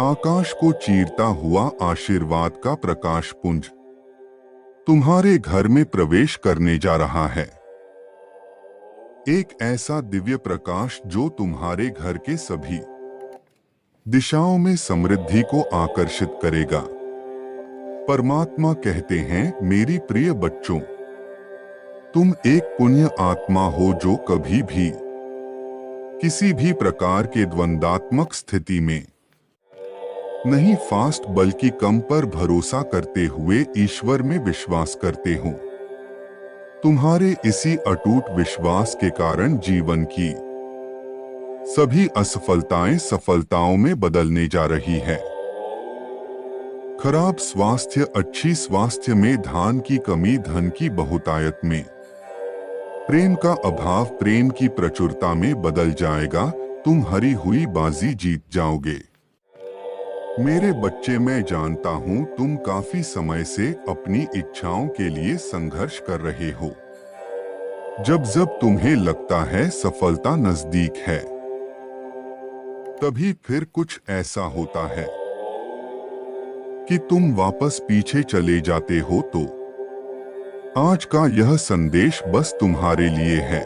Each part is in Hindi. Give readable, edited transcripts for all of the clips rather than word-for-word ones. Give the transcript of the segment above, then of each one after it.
आकाश को चीरता हुआ आशीर्वाद का प्रकाश पुंज तुम्हारे घर में प्रवेश करने जा रहा है। एक ऐसा दिव्य प्रकाश जो तुम्हारे घर के सभी दिशाओं में समृद्धि को आकर्षित करेगा। परमात्मा कहते हैं, मेरी प्रिय बच्चों, तुम एक पुण्य आत्मा हो जो कभी भी किसी भी प्रकार के द्वंद्वात्मक स्थिति में नहीं फास्ट बल्कि कम पर भरोसा करते हुए ईश्वर में विश्वास करते हो। तुम्हारे इसी अटूट विश्वास के कारण जीवन की सभी असफलताएं सफलताओं में बदलने जा रही है। खराब स्वास्थ्य अच्छी स्वास्थ्य में, धन की कमी धन की बहुतायत में, प्रेम का अभाव प्रेम की प्रचुरता में बदल जाएगा। तुम हारी हुई बाजी जीत जाओगे। मेरे बच्चे, मैं जानता हूं तुम काफी समय से अपनी इच्छाओं के लिए संघर्ष कर रहे हो। जब जब तुम्हें लगता है सफलता नजदीक है, तभी फिर कुछ ऐसा होता है कि तुम वापस पीछे चले जाते हो। तो आज का यह संदेश बस तुम्हारे लिए है।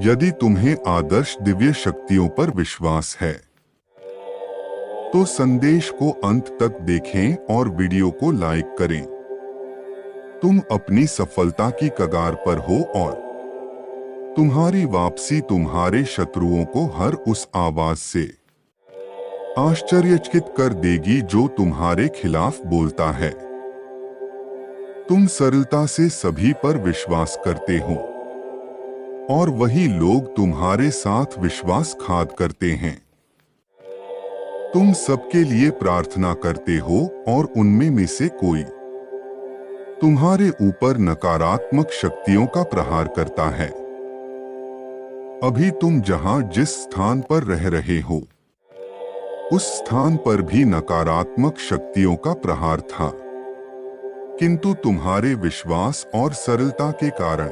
यदि तुम्हें आदर्श दिव्य शक्तियों पर विश्वास है तो संदेश को अंत तक देखें और वीडियो को लाइक करें। तुम अपनी सफलता की कगार पर हो और तुम्हारी वापसी तुम्हारे शत्रुओं को हर उस आवाज से आश्चर्यचकित कर देगी जो तुम्हारे खिलाफ बोलता है। तुम सरलता से सभी पर विश्वास करते हो और वही लोग तुम्हारे साथ विश्वासघात करते हैं। तुम सबके लिए प्रार्थना करते हो और उनमें में से कोई तुम्हारे ऊपर नकारात्मक शक्तियों का प्रहार करता है। अभी तुम जहां जिस स्थान पर रह रहे हो, उस स्थान पर भी नकारात्मक शक्तियों का प्रहार था, किंतु तुम्हारे विश्वास और सरलता के कारण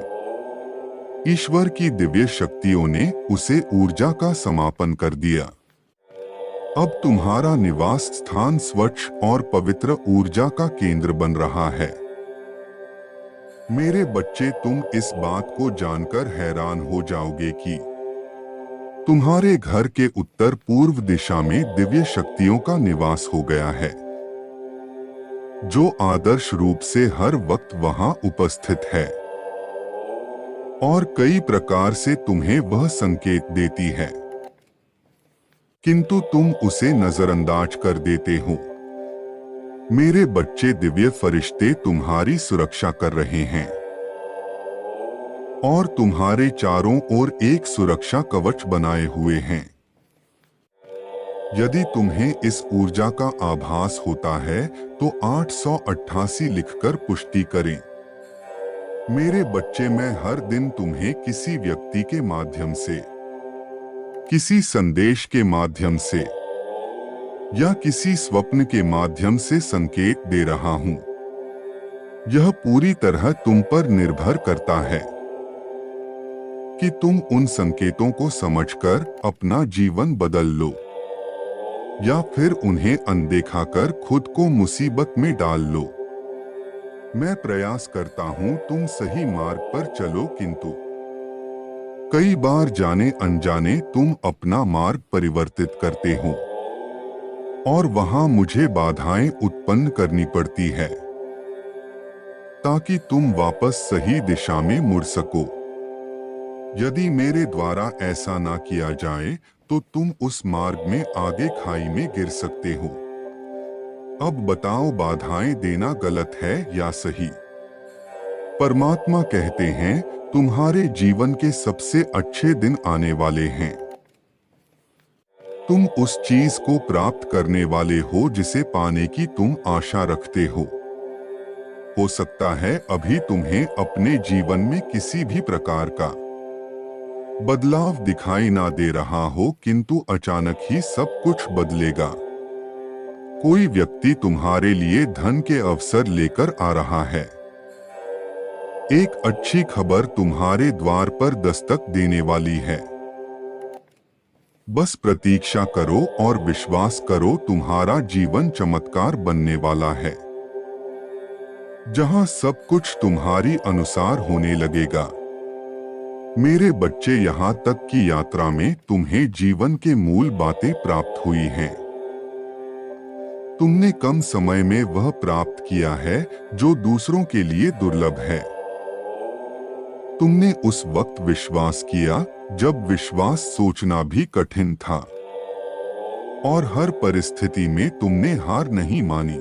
ईश्वर की दिव्य शक्तियों ने उसे ऊर्जा का समापन कर दिया। अब तुम्हारा निवास स्थान स्वच्छ और पवित्र ऊर्जा का केंद्र बन रहा है। मेरे बच्चे, तुम इस बात को जानकर हैरान हो जाओगे कि तुम्हारे घर के उत्तर पूर्व दिशा में दिव्य शक्तियों का निवास हो गया है, जो आदर्श रूप से हर वक्त वहां उपस्थित है और कई प्रकार से तुम्हें वह संकेत देती है, किंतु तुम उसे नजरअंदाज कर देते हो। मेरे बच्चे, दिव्य फरिश्ते तुम्हारी सुरक्षा कर रहे हैं और तुम्हारे चारों ओर एक सुरक्षा कवच बनाए हुए हैं। यदि तुम्हें इस ऊर्जा का आभास होता है तो 888 लिखकर पुष्टि करें। मेरे बच्चे, मैं हर दिन तुम्हें किसी व्यक्ति के माध्यम से, किसी संदेश के माध्यम से या किसी स्वप्न के माध्यम से संकेत दे रहा हूं। यह पूरी तरह तुम पर निर्भर करता है कि तुम उन संकेतों को समझकर अपना जीवन बदल लो या फिर उन्हें अनदेखा कर खुद को मुसीबत में डाल लो। मैं प्रयास करता हूं तुम सही मार्ग पर चलो, किंतु कई बार जाने अनजाने तुम अपना मार्ग परिवर्तित करते हो और वहां मुझे बाधाएं उत्पन्न करनी पड़ती है ताकि तुम वापस सही दिशा में मुड़ सको। यदि मेरे द्वारा ऐसा ना किया जाए तो तुम उस मार्ग में आगे खाई में गिर सकते हो। अब बताओ, बाधाएं देना गलत है या सही? परमात्मा कहते हैं, तुम्हारे जीवन के सबसे अच्छे दिन आने वाले हैं। तुम उस चीज को प्राप्त करने वाले हो जिसे पाने की तुम आशा रखते हो। हो सकता है अभी तुम्हें अपने जीवन में किसी भी प्रकार का बदलाव दिखाई ना दे रहा हो, किंतु अचानक ही सब कुछ बदलेगा। कोई व्यक्ति तुम्हारे लिए धन के अवसर लेकर आ रहा है। एक अच्छी खबर तुम्हारे द्वार पर दस्तक देने वाली है। बस प्रतीक्षा करो और विश्वास करो, तुम्हारा जीवन चमत्कार बनने वाला है, जहां सब कुछ तुम्हारी अनुसार होने लगेगा। मेरे बच्चे, यहाँ तक की यात्रा में तुम्हें जीवन के मूल बातें प्राप्त हुई हैं। तुमने कम समय में वह प्राप्त किया है जो दूसरों के लिए दुर्लभ है। तुमने उस वक्त विश्वास किया जब विश्वास सोचना भी कठिन था, और हर परिस्थिति में तुमने हार नहीं मानी।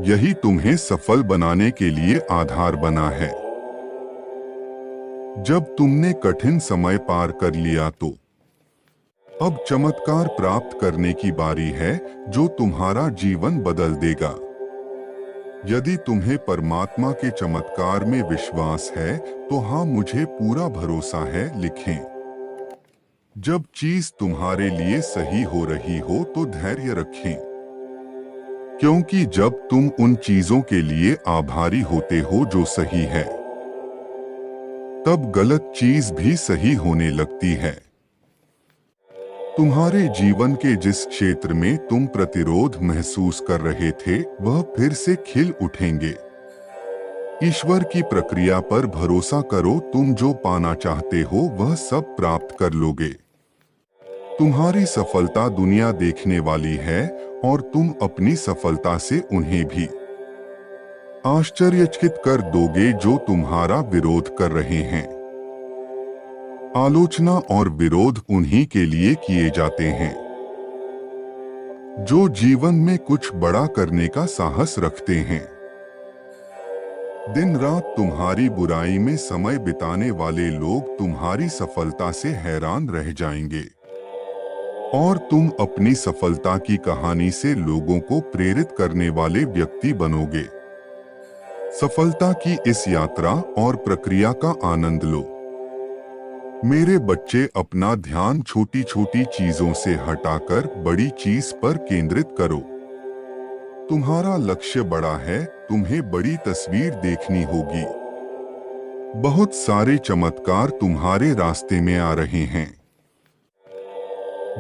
यही तुम्हें सफल बनाने के लिए आधार बना है। जब तुमने कठिन समय पार कर लिया तो अब चमत्कार प्राप्त करने की बारी है, जो तुम्हारा जीवन बदल देगा। यदि तुम्हें परमात्मा के चमत्कार में विश्वास है तो हाँ, मुझे पूरा भरोसा है लिखें। जब चीज तुम्हारे लिए सही हो रही हो तो धैर्य रखें, क्योंकि जब तुम उन चीजों के लिए आभारी होते हो जो सही है, तब गलत चीज भी सही होने लगती है। तुम्हारे जीवन के जिस क्षेत्र में तुम प्रतिरोध महसूस कर रहे थे, वह फिर से खिल उठेंगे। ईश्वर की प्रक्रिया पर भरोसा करो, तुम जो पाना चाहते हो वह सब प्राप्त कर लोगे। तुम्हारी सफलता दुनिया देखने वाली है और तुम अपनी सफलता से उन्हें भी आश्चर्यचकित कर दोगे जो तुम्हारा विरोध कर रहे हैं। आलोचना और विरोध उन्हीं के लिए किए जाते हैं जो जीवन में कुछ बड़ा करने का साहस रखते हैं। दिन रात तुम्हारी बुराई में समय बिताने वाले लोग तुम्हारी सफलता से हैरान रह जाएंगे, और तुम अपनी सफलता की कहानी से लोगों को प्रेरित करने वाले व्यक्ति बनोगे। सफलता की इस यात्रा और प्रक्रिया का आनंद लो। मेरे बच्चे, अपना ध्यान छोटी छोटी चीजों से हटाकर बड़ी चीज पर केंद्रित करो। तुम्हारा लक्ष्य बड़ा है, तुम्हें बड़ी तस्वीर देखनी होगी। बहुत सारे चमत्कार तुम्हारे रास्ते में आ रहे हैं।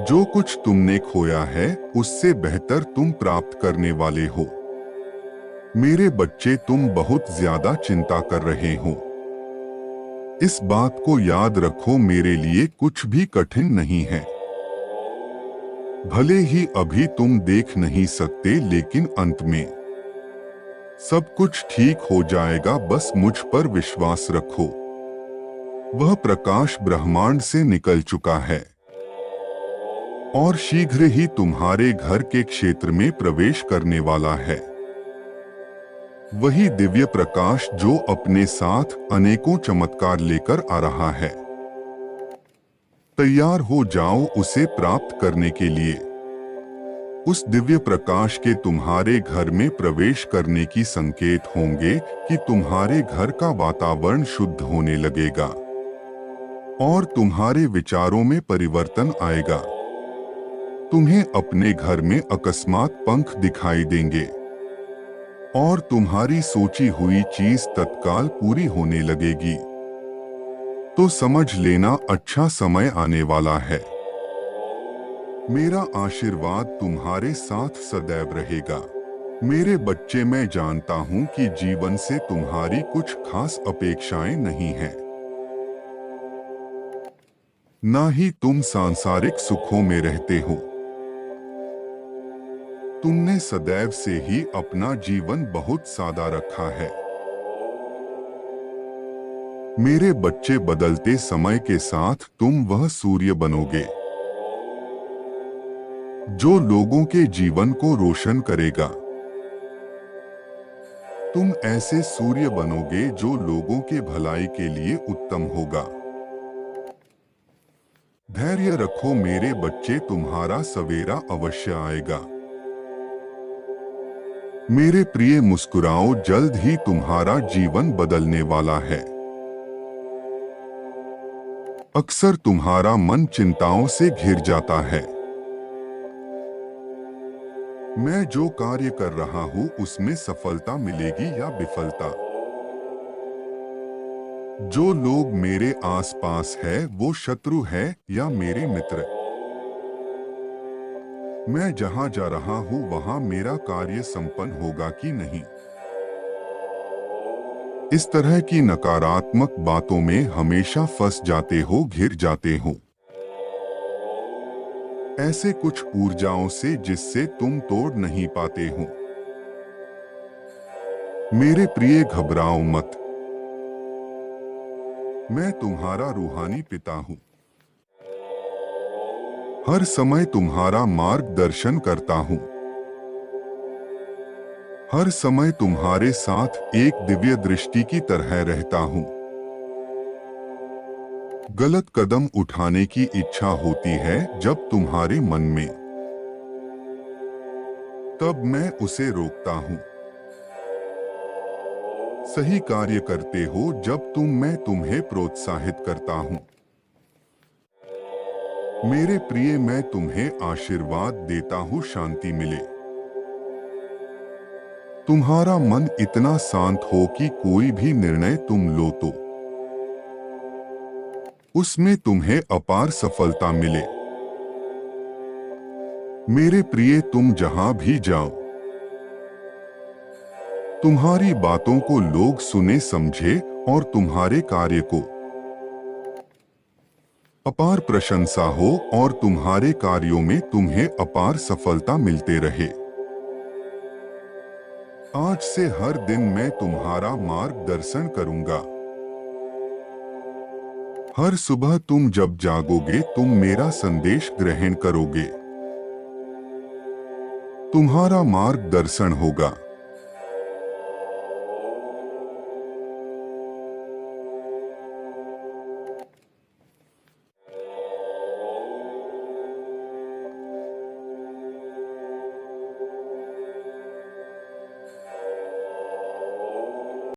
जो कुछ तुमने खोया है उससे बेहतर तुम प्राप्त करने वाले हो। मेरे बच्चे, तुम बहुत ज्यादा चिंता कर रहे हो। इस बात को याद रखो, मेरे लिए कुछ भी कठिन नहीं है। भले ही अभी तुम देख नहीं सकते, लेकिन अंत में सब कुछ ठीक हो जाएगा। बस मुझ पर विश्वास रखो। वह प्रकाश ब्रह्मांड से निकल चुका है और शीघ्र ही तुम्हारे घर के क्षेत्र में प्रवेश करने वाला है। वही दिव्य प्रकाश जो अपने साथ अनेकों चमत्कार लेकर आ रहा है। तैयार हो जाओ उसे प्राप्त करने के लिए। उस दिव्य प्रकाश के तुम्हारे घर में प्रवेश करने की संकेत होंगे कि तुम्हारे घर का वातावरण शुद्ध होने लगेगा और तुम्हारे विचारों में परिवर्तन आएगा। तुम्हें अपने घर में अकस्मात पंख दिखाई देंगे और तुम्हारी सोची हुई चीज तत्काल पूरी होने लगेगी। तो समझ लेना, अच्छा समय आने वाला है। मेरा आशीर्वाद तुम्हारे साथ सदैव रहेगा। मेरे बच्चे, मैं जानता हूं कि जीवन से तुम्हारी कुछ खास अपेक्षाएं नहीं हैं। ना ही तुम सांसारिक सुखों में रहते हो। तुमने सदैव से ही अपना जीवन बहुत सादा रखा है। मेरे बच्चे, बदलते समय के साथ तुम वह सूर्य बनोगे जो लोगों के जीवन को रोशन करेगा। तुम ऐसे सूर्य बनोगे जो लोगों के भलाई के लिए उत्तम होगा। धैर्य रखो मेरे बच्चे, तुम्हारा सवेरा अवश्य आएगा। मेरे प्रिय, मुस्कुराओ, जल्द ही तुम्हारा जीवन बदलने वाला है। अक्सर तुम्हारा मन चिंताओं से घिर जाता है। मैं जो कार्य कर रहा हूं उसमें सफलता मिलेगी या विफलता। जो लोग मेरे आसपास है वो शत्रु है या मेरे मित्र। मैं जहां जा रहा हूं वहां मेरा कार्य संपन्न होगा कि नहीं। इस तरह की नकारात्मक बातों में हमेशा फंस जाते हो, घिर जाते हो। ऐसे कुछ ऊर्जाओं से जिससे तुम तोड़ नहीं पाते हो। मेरे प्रिय, घबराओ मत। मैं तुम्हारा रूहानी पिता हूं। हर समय तुम्हारा मार्गदर्शन करता हूं। हर समय तुम्हारे साथ एक दिव्य दृष्टि की तरह रहता हूं। गलत कदम उठाने की इच्छा होती है जब तुम्हारे मन में, तब मैं उसे रोकता हूं। सही कार्य करते हो जब मैं तुम्हें प्रोत्साहित करता हूं। मेरे प्रिय, मैं तुम्हें आशीर्वाद देता हूं, शांति मिले। तुम्हारा मन इतना शांत हो कि कोई भी निर्णय तुम लो तो उसमें तुम्हें अपार सफलता मिले। मेरे प्रिय, तुम जहां भी जाओ, तुम्हारी बातों को लोग सुने समझे और तुम्हारे कार्य को अपार प्रशंसा हो और तुम्हारे कार्यों में तुम्हें अपार सफलता मिलते रहे। आज से हर दिन मैं तुम्हारा मार्गदर्शन करूंगा। हर सुबह तुम जब जागोगे तुम मेरा संदेश ग्रहण करोगे। तुम्हारा मार्गदर्शन होगा।